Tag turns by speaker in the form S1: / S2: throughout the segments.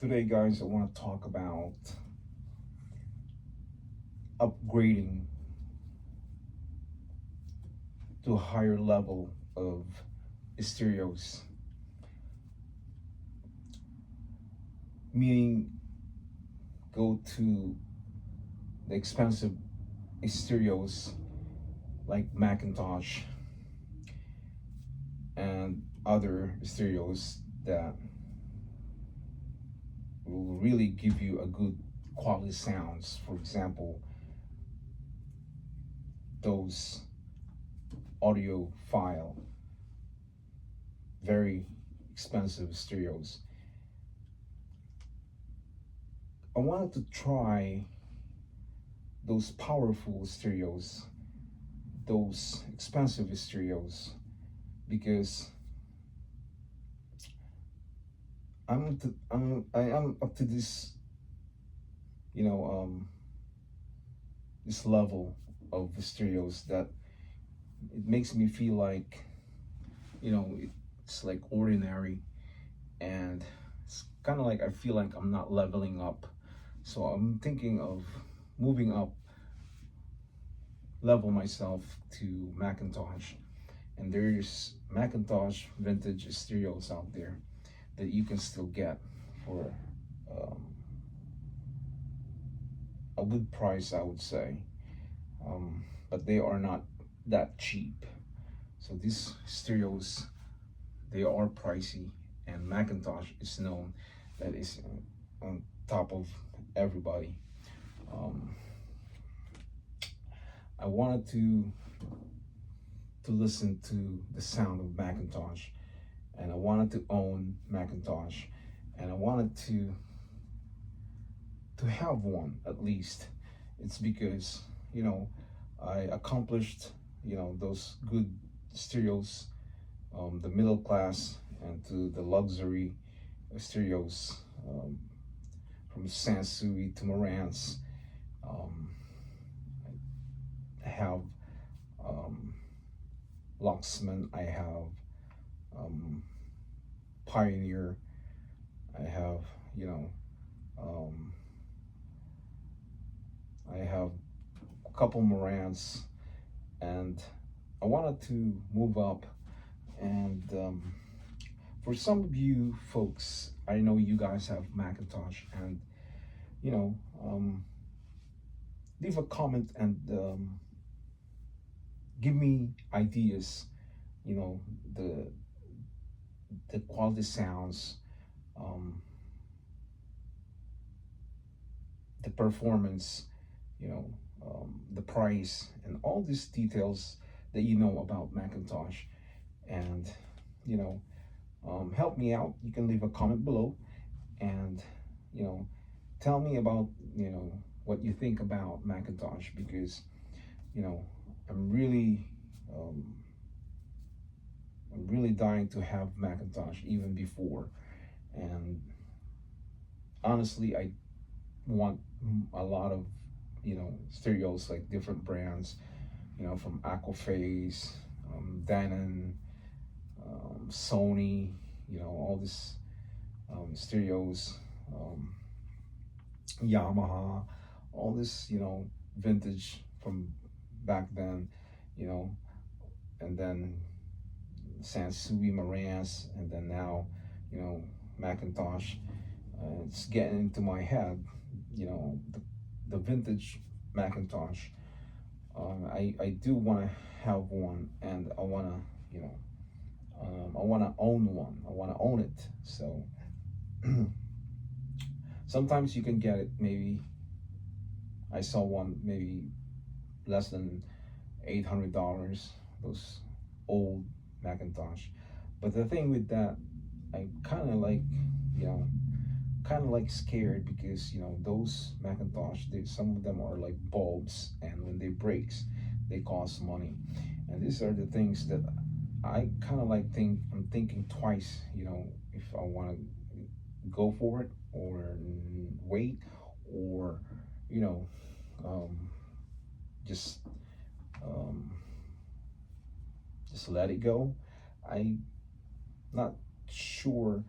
S1: Today, guys, I want to talk about upgrading to a higher level of stereos, meaning go to the expensive stereos like Macintosh and other stereos that will really give you a good quality sounds. For example, those audiophile, very expensive stereos. I wanted to try those powerful stereos, those expensive stereos, because I am up to this, you know, this level of stereos that it makes me feel like, it's like ordinary, and it's kind of like I feel like I'm not leveling up. So I'm thinking of moving up, level myself to Macintosh, and there's Macintosh vintage stereos out there that you can still get for um, a good price, I would say. But they are not that cheap. So these stereos, they are pricey, and Macintosh is known that is on top of everybody. Um, I wanted to listen to the sound of Macintosh, and I wanted to own Macintosh, and I wanted to have one at least. It's because I accomplished those good stereos, the middle class and to the luxury stereos, from Sansui to Marantz. Um, I have Luxman, I have Pioneer, I have um, I have a couple Marantz, and I wanted to move up. And for some of you folks, I know you guys have Macintosh, and you know, um, leave a comment and give me ideas. You know, the the quality sounds, um, the performance, the price, and all these details that you know about Macintosh. And you know, help me out. You can leave a comment below, and you know, tell me about what you think about Macintosh, because you know I'm really um, I'm really dying to have Macintosh even before. And honestly, I want a lot of stereos, like different brands, from Aquaphase, Denon, Sony, all this stereos, um, Yamaha, all this, vintage from back then, you know, and then Sansui Marantz, and then now, Macintosh. It's getting into my head, the vintage Macintosh. I do want to have one, and I want to, I want to own one. I want to own it. So sometimes you can get it. Maybe I saw one maybe less than $800. Those old Macintosh. But the thing with that, I kind of like, you know, scared, because those Macintosh, some of them are like bulbs, and when they breaks, they cost money. And these are the things that I kind of like I'm thinking twice, if I want to go for it, or wait, or you know um, just um, just let it go. I not sure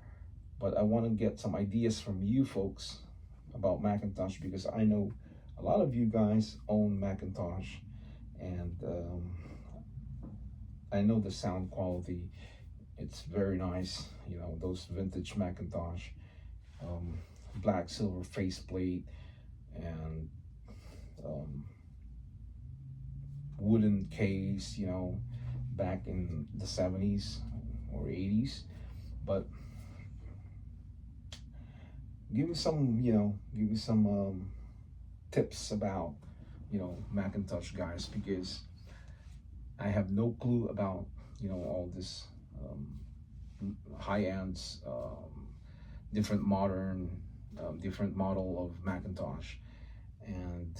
S1: but I want to get some ideas from you folks about Macintosh, because I know a lot of you guys own Macintosh, and I know the sound quality, it's very nice. You know, those vintage Macintosh, um, black silver faceplate, and um, wooden case, you know, back in the 70s or 80s. But give me some, give me some tips about, Macintosh, guys, because I have no clue about, all this high ends, different modern, different model of Macintosh. And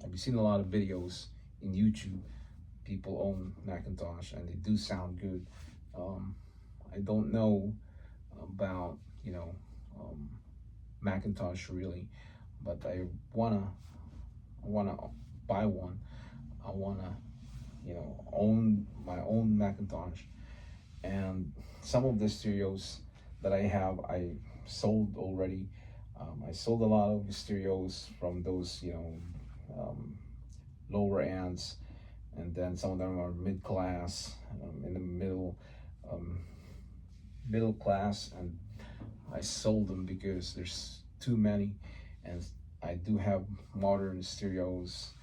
S1: I've seen a lot of videos in YouTube. People own Macintosh and they do sound good. I don't know about, um, Macintosh really, but I wanna buy one. I wanna, own my own Macintosh. And some of the stereos that I have, I sold already. I sold a lot of stereos from those, um, lower ends, and then some of them are mid class, in the um, middle class, and I sold them because there's too many, and I do have modern stereos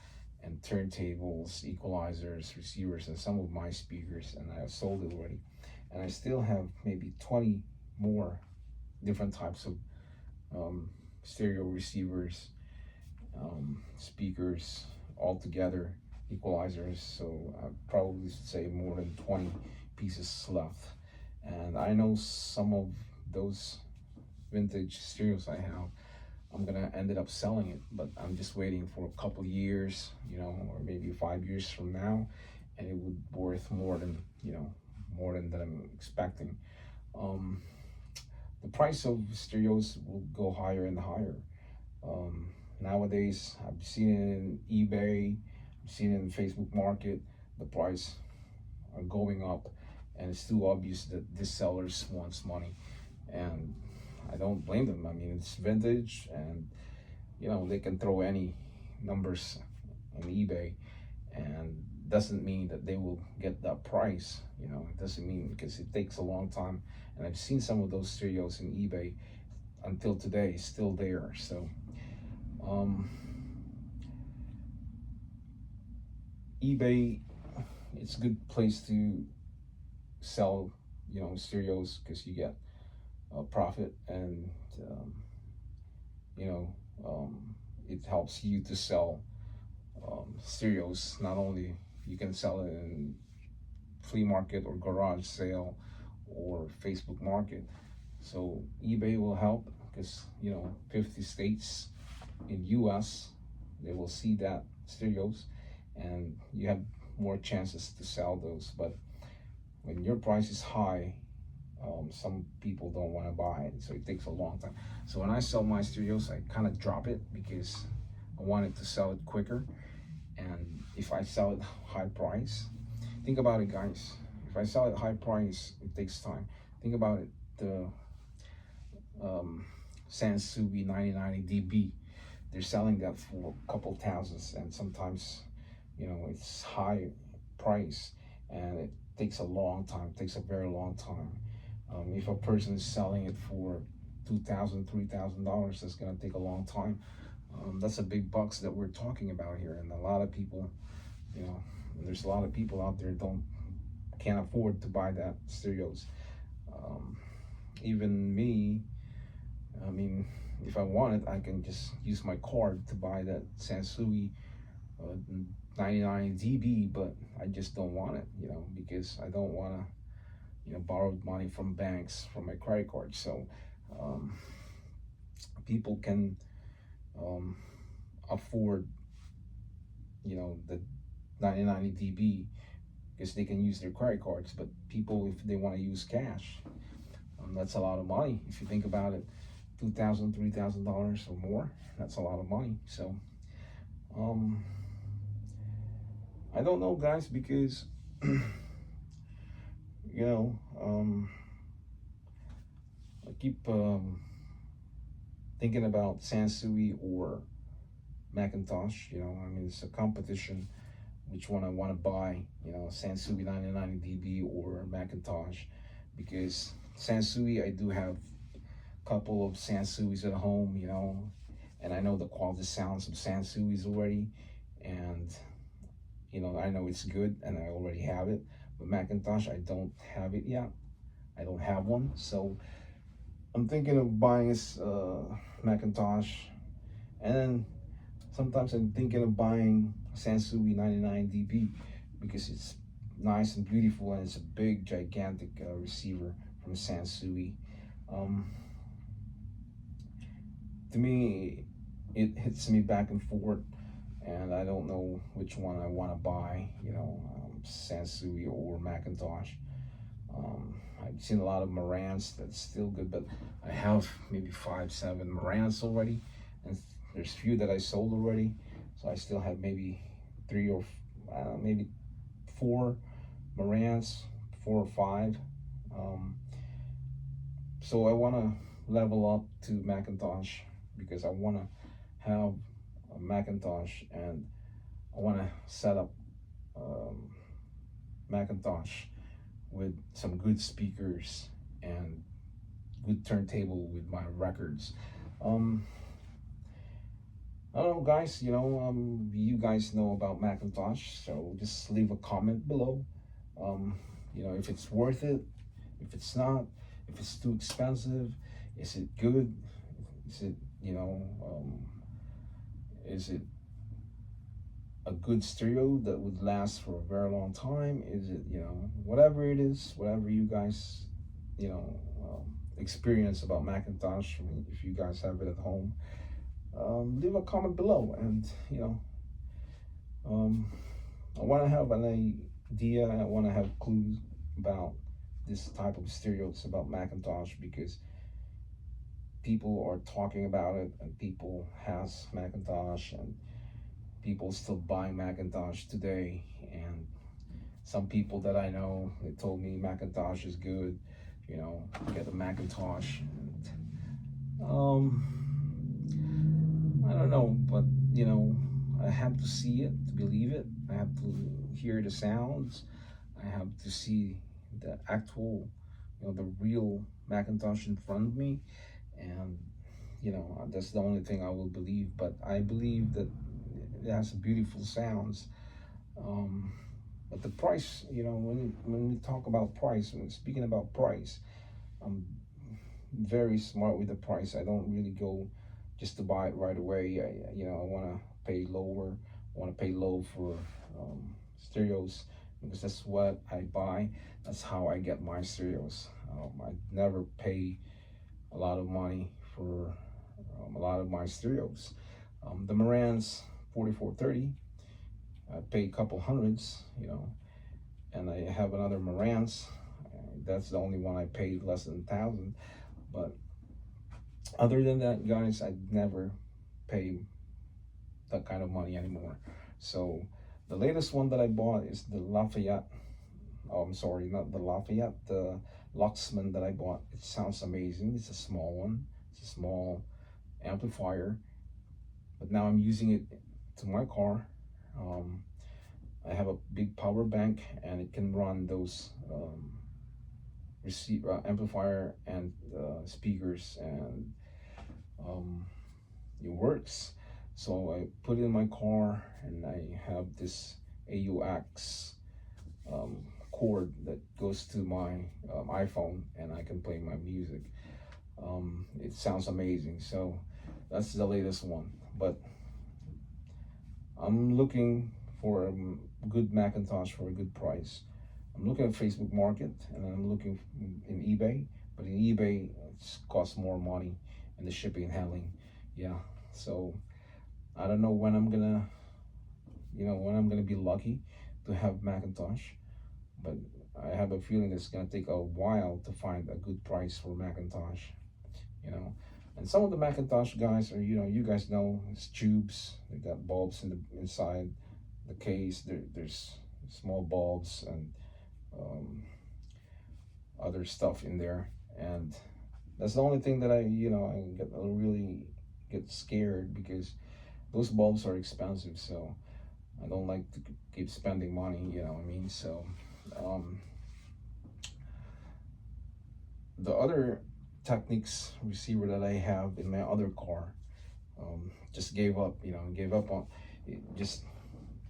S1: and turntables, equalizers, receivers, and some of my speakers, and I have sold it already. And I still have maybe 20 more different types of stereo receivers, speakers altogether, equalizers. So I probably say more than 20 pieces left. And I know some of those vintage stereos I have, I'm gonna end up selling it, but I'm just waiting for a couple years, or maybe 5 years from now, and it would worth more than, more than that I'm expecting. Um, the price of stereos will go higher and higher. Nowadays, I've seen it in eBay, I've seen it in Facebook Market. The price are going up, and it's too obvious that this sellers wants money, and I don't blame them. I mean, it's vintage, and they can throw any numbers on eBay, and doesn't mean that they will get that price. It doesn't mean, because it takes a long time. And I've seen some of those stereos in eBay until today, still there. So um, eBay, it's a good place to sell, stereos, because you get a profit, and um, you know, um, it helps you to sell stereos. Not only you can sell it in flea market or garage sale or Facebook Market. So eBay will help, because 50 states in US, they will see that stereos, and you have more chances to sell those. But when your price is high, some people don't want to buy it, so it takes a long time. So when I sell my stereos, I kind of drop it because I wanted to sell it quicker. And if I sell it high price, think about it, guys. If I sell it high price, it takes time. Think about it. The Sansui 9090 dB, they're selling that for a couple thousands, and sometimes, it's high price, and it takes a long time. It takes a very long time. If a person is selling it for $2,000, $3,000, that's gonna take a long time. That's a big bucks that we're talking about here, and a lot of people, there's a lot of people out there can't afford to buy that stereos. Even me, I mean, if I want it, I can just use my card to buy that Sansui 99 dB, but I just don't want it, because I don't want to, borrow money from banks from my credit card. So um, people can afford, the 99 dB, because they can use their credit cards. But people, if they want to use cash, that's a lot of money. If you think about it, $2,000, $3,000 or more, that's a lot of money. So I don't know, guys, because you know, keep thinking about Sansui or Macintosh. I mean, it's a competition. Which one I want to buy? Sansui 9090 DB or Macintosh, because Sansui, I do have a couple of Sansuis at home. And I know the quality sounds of Sansuis already, and I know it's good, and I already have it. But Macintosh, I don't have it yet. I don't have one, so I'm thinking of buying this Macintosh, and then sometimes I'm thinking of buying Sansui 99 dB because it's nice and beautiful, and it's a big, gigantic receiver from Sansui. Um, to me, it hits me back and forth, and I don't know which one I want to buy. Sansui or Macintosh. I've seen a lot of marantz that's still good, but I have maybe 5, 7 marantz already, and there's few that I sold already. So I still have maybe 3 or maybe 4 marantz, 4 or 5. So I want to level up to Macintosh because I want to have a Macintosh, and I want to set up Macintosh with some good speakers and good turntable with my records. I don't know, guys. You guys know about Macintosh, so just leave a comment below. If it's worth it, if it's not, if it's too expensive, is it good? Is it, is it a good stereo that would last for a very long time? Is it, whatever it is, whatever you guys, experience about Macintosh, if you guys have it at home, leave a comment below. And, I want to have an idea, and I want to have clues about this type of stereos about Macintosh, because people are talking about it, and people has Macintosh, and people still buy Macintosh today. And some people that I know, they told me Macintosh is good, get a Macintosh. And I don't know, but I have to see it to believe it. I have to hear the sounds. I have to see the actual, the real Macintosh in front of me, and that's the only thing I will believe. But I believe that it has beautiful sounds. But the price, when we talk about price, when speaking about price, I'm very smart with the price. I don't really go just to buy it right away. I want to pay lower. I want to pay low for stereos, because that's what I buy. That's how I get my stereos. I never pay a lot of money for a lot of my stereos. The Marantz 4430, I pay a couple hundreds, and I have another Marantz. That's the only one I paid less than 1,000. But other than that, guys, I never pay that kind of money anymore. So the latest one that I bought is the Lafayette. Oh, I'm sorry, not the Lafayette, the Luxman that I bought. It sounds amazing. It's a small one. It's a small amplifier, but now I'm using it to my car. I have a big power bank, and it can run those amplifier and speakers, and it works. So I put it in my car, and I have this AUX cord that goes to my iPhone, and I can play my music. It sounds amazing. So that's the latest one. But I'm looking for a good Macintosh for a good price. I'm looking at Facebook Market, and I'm looking in eBay. But in eBay, it costs more money, and the shipping and handling. Yeah. So I don't know when I'm gonna, be lucky to have Macintosh, but I have a feeling it's gonna take a while to find a good price for Macintosh. And some of the Macintosh guys are, you guys know, it's tubes. They got bulbs inside the case. There's small bulbs and other stuff in there, and That's the only thing that I really get scared, because those bulbs are expensive. So I don't like to keep spending money, you know what I mean? So um, the other Technics receiver that I have in my other car, just gave up, gave up on it, just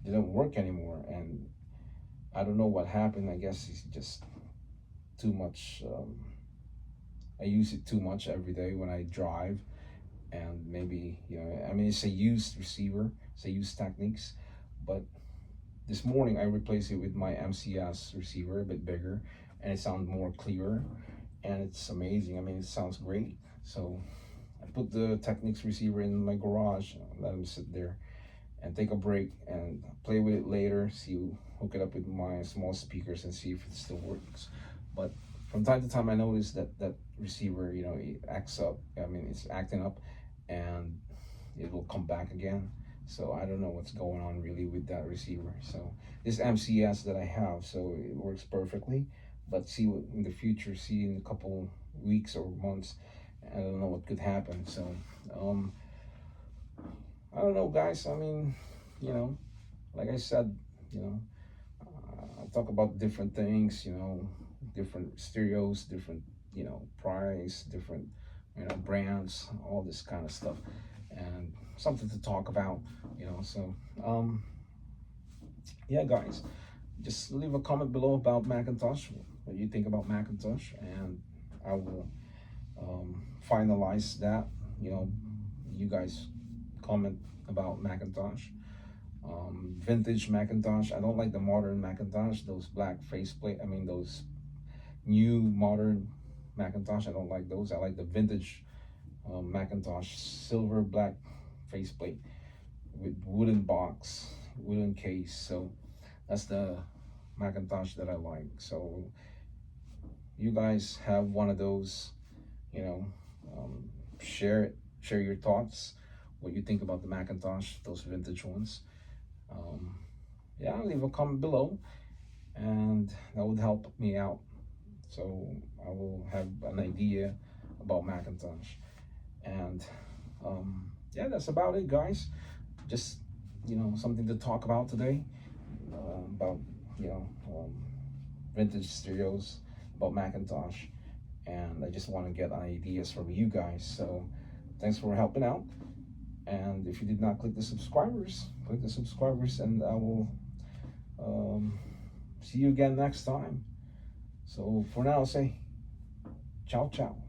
S1: didn't work anymore. And I don't know what happened. I guess it's just too much. I use it too much every day when I drive, and maybe, I mean, it's a used receiver, it's a used Technics, but this morning I replaced it with my MCS receiver, a bit bigger, and it sounds more clearer, and it's amazing. I mean, it sounds great. So I put the Technics receiver in my garage, let them sit there, and take a break and play with it later. Hook it up with my small speakers and see if it still works. But from time to time, I notice that receiver, it acts up. I mean, it's acting up, and it will come back again. So I don't know what's going on really with that receiver. So this MCS that I have, so it works perfectly. But see what in the future, see in a couple weeks or months, I don't know what could happen. So I don't know, guys. I mean, like I said, I talk about different things, different stereos, different, price, different, brands, all this kind of stuff, and something to talk about, So, yeah, guys, just leave a comment below about Macintosh, what you think about Macintosh, and I will finalize that. You guys comment about Macintosh. Vintage Macintosh. I don't like the modern Macintosh, those black faceplate. I mean, those new modern Macintosh. I don't like those. I like the vintage Macintosh, silver black faceplate with wooden box, wooden case. So that's the Macintosh that I like. So you guys have one of those, you know, share it, share your thoughts, what you think about the Macintosh, those vintage ones. Yeah, leave a comment below, and that would help me out. So I will have an idea about Macintosh. And yeah, that's about it, guys. Just, something to talk about today, about, vintage stereos, about Macintosh. And I just want to get ideas from you guys. So thanks for helping out. And if you did not click the subscribers, click the subscribers, and I will see you again next time. So for now, say ciao, ciao.